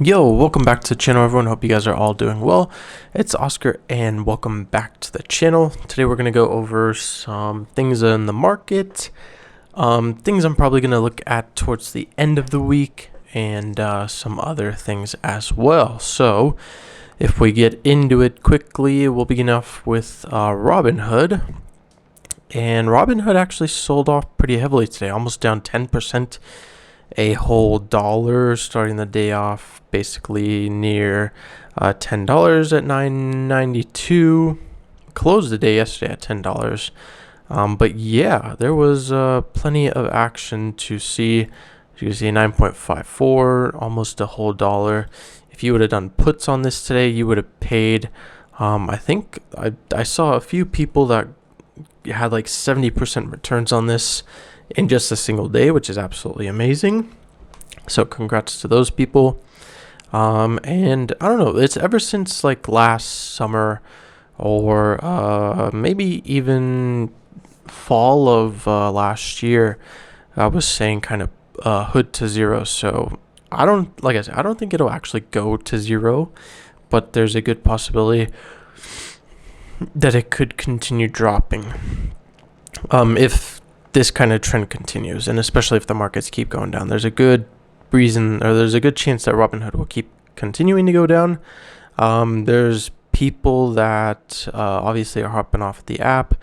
Yo, welcome back to the channel, everyone. Hope you guys are all doing well. It's Oscar, and welcome back to the channel. Today we're going to go over some things in the market, things I'm probably going to look at towards the end of the week, and some other things as well. So, if we get into it quickly, we'll begin off with Robinhood. And Robinhood actually sold off pretty heavily today, almost down 10%. A whole dollar, starting the day off basically near $10 at $9.92. Closed the day yesterday at $10. But yeah, there was plenty of action to see. As you can see, 9.54, almost a whole dollar. If you would have done puts on this today, you would have paid. I think I saw a few people that had like 70% returns on this in just a single day, which is absolutely amazing. So congrats to those people. And I don't know, it's ever since like last summer or maybe even fall of last year, I was saying kind of hood to zero. So I don't think it'll actually go to zero, but there's a good possibility that it could continue dropping. If this kind of trend continues, and especially if the markets keep going down, there's a good chance that Robinhood will keep continuing to go down. There's people that obviously are hopping off the app,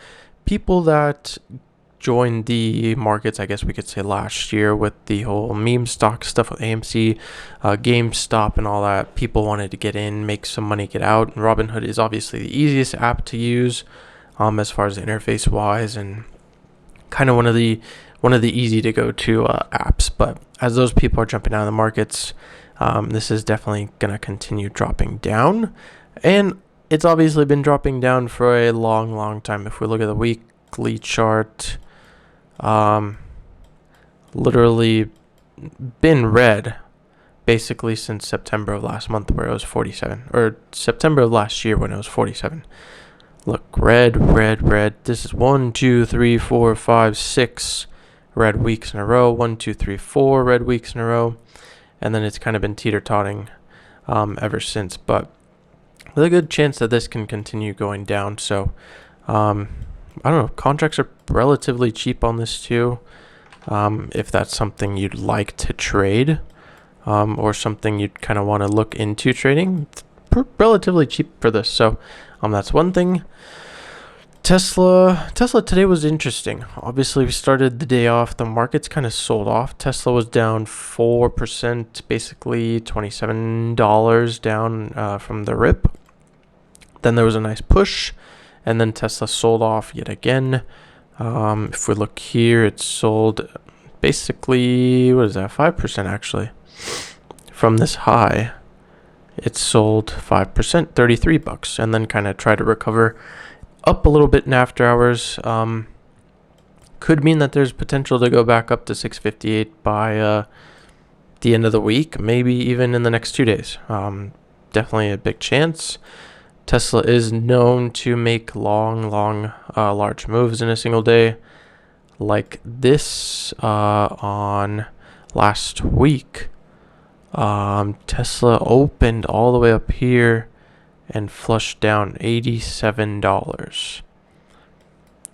people that joined the markets, I guess we could say last year, with the whole meme stock stuff with AMC, GameStop and all that. People wanted to get in, make some money, get out, and Robinhood is obviously the easiest app to use as far as the interface wise, and kind of one of the easy to go to apps. But as those people are jumping out of the markets, this is definitely going to continue dropping down, and it's obviously been dropping down for a long time. If we look at the weekly chart, literally been red basically since September of last month, where it was 47, or September of last year when it was 47. Look, red. This is 1, 2, 3, 4, 5, 6 red weeks in a row. 1, 2, 3, 4 red weeks in a row. And then it's kind of been teeter-totting ever since. But with a good chance that this can continue going down. So, I don't know. Contracts are relatively cheap on this too. If that's something you'd like to trade, or something you'd kind of want to look into trading, it's relatively cheap for this. So, that's one thing. Tesla today was interesting. Obviously, we started the day off, the market's kind of sold off. Tesla was down 4%, basically $27 down from the rip. Then there was a nice push, and then Tesla sold off yet again. If we look here, it sold basically, 5% actually. From this high, it sold 5%, $33, and then kind of tried to recover up a little bit in after hours. Could mean that there's potential to go back up to 658 by the end of the week, maybe even in the next 2 days. Definitely a big chance. Tesla is known to make large moves in a single day, like this on last week. Tesla opened all the way up here and flushed down $87.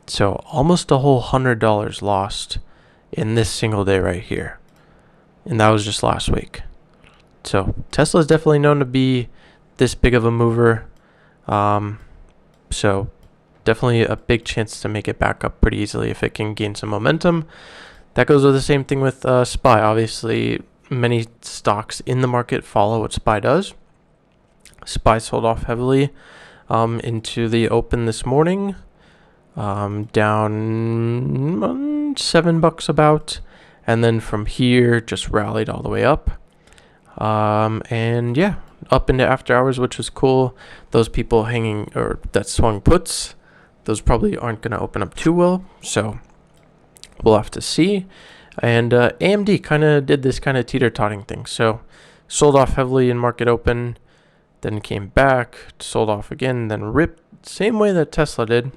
So almost a whole $100 lost in this single day right here. And that was just last week. So Tesla is definitely known to be this big of a mover. So definitely a big chance to make it back up pretty easily if it can gain some momentum. That goes with the same thing with SPY. Obviously, many stocks in the market follow what SPY does. SPY sold off heavily into the open this morning, down $7 about, and then from here just rallied all the way up. And yeah, up into after hours, which was cool. Those people hanging or that swung puts, those probably aren't going to open up too well, so we'll have to see. And AMD kind of did this kind of teeter-totting thing. So sold off heavily in market open, then came back, sold off again, then ripped, same way that Tesla did.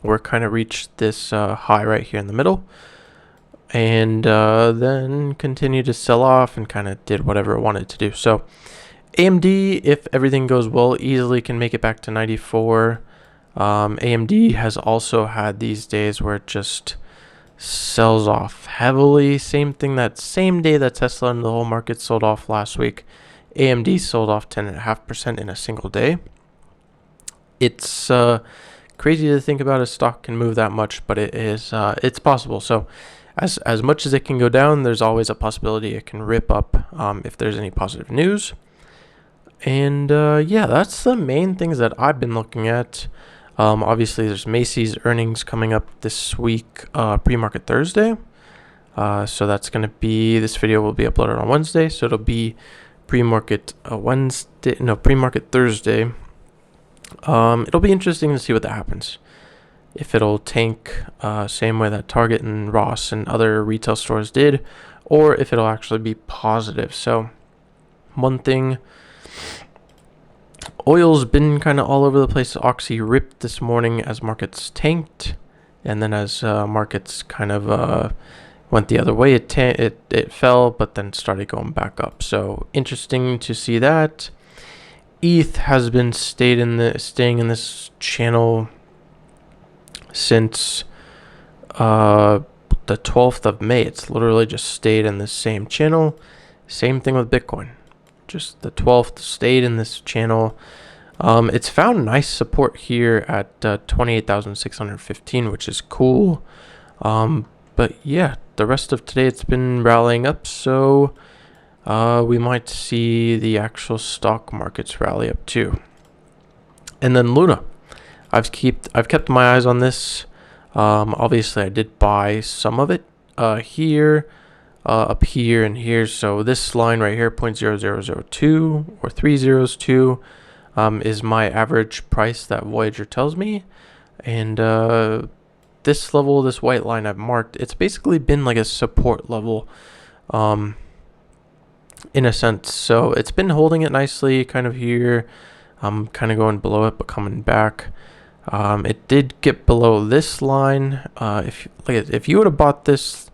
We're kind of reached this high right here in the middle, and then continued to sell off and kind of did whatever it wanted to do. So AMD, if everything goes well, easily can make it back to 94. AMD has also had these days where it just sells off heavily. Same thing, that same day that Tesla and the whole market sold off last week, AMD sold off 10.5% in a single day. It's crazy to think about a stock can move that much, but it is it's possible. So as much as it can go down, there's always a possibility it can rip up if there's any positive news. And yeah, that's the main things that I've been looking at. Obviously, there's Macy's earnings coming up this week, pre-market Thursday. So that's going to be, this video will be uploaded on Wednesday. So it'll be pre-market pre-market Thursday. It'll be interesting to see what that happens. If it'll tank, same way that Target and Ross and other retail stores did, or if it'll actually be positive. So one thing, oil's been kind of all over the place. Oxy ripped this morning as markets tanked, and then as markets kind of went the other way, it fell, but then started going back up. So interesting to see that. ETH has been staying in this channel since the 12th of May. It's literally just stayed in the same channel. Same thing with Bitcoin. Just the 12th stayed in this channel. It's found nice support here at 28,615, which is cool. But yeah, the rest of today it's been rallying up, so we might see the actual stock markets rally up too. And then Luna, I've kept my eyes on this. Obviously I did buy some of it here, up here and here. So this line right here, 0.0002 or 302, is my average price that Voyager tells me. And this level, this white line I've marked, it's basically been like a support level, in a sense. So it's been holding it nicely kind of here. Kind of going below it but coming back. It did get below this line. If you would have bought this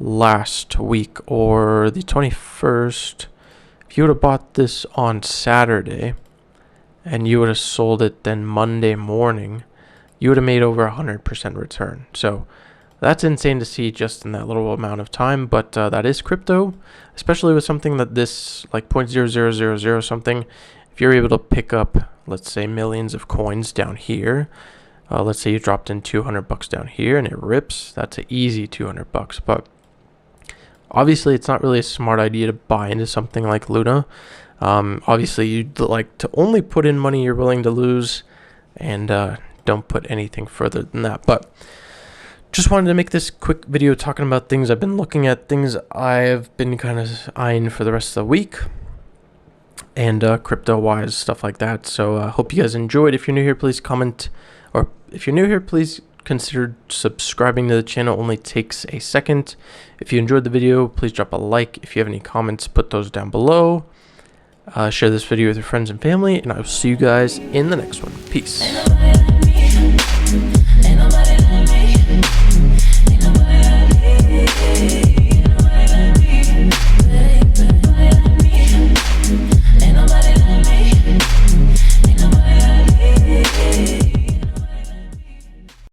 last week or the 21st, if you would have bought this on Saturday and you would have sold it then Monday morning, you would have made over 100% return. So that's insane to see just in that little amount of time. But that is crypto, especially with something that this, like 0.0000 something. If you're able to pick up, let's say, millions of coins down here, let's say you dropped in $200 down here and it rips, that's an easy $200. But obviously it's not really a smart idea to buy into something like Luna. Obviously you'd like to only put in money you're willing to lose, and don't put anything further than that. But just wanted to make this quick video talking about things I've been looking at, things I've been kind of eyeing for the rest of the week, and crypto wise, stuff like that. So I hope you guys enjoyed. If you're new here, please comment, or if you're new here, please consider subscribing to the channel. Only takes a second. If you enjoyed the video, please drop a like. If you have any comments, put those down below. Share this video with your friends and family, and I will see you guys in the next one. Peace.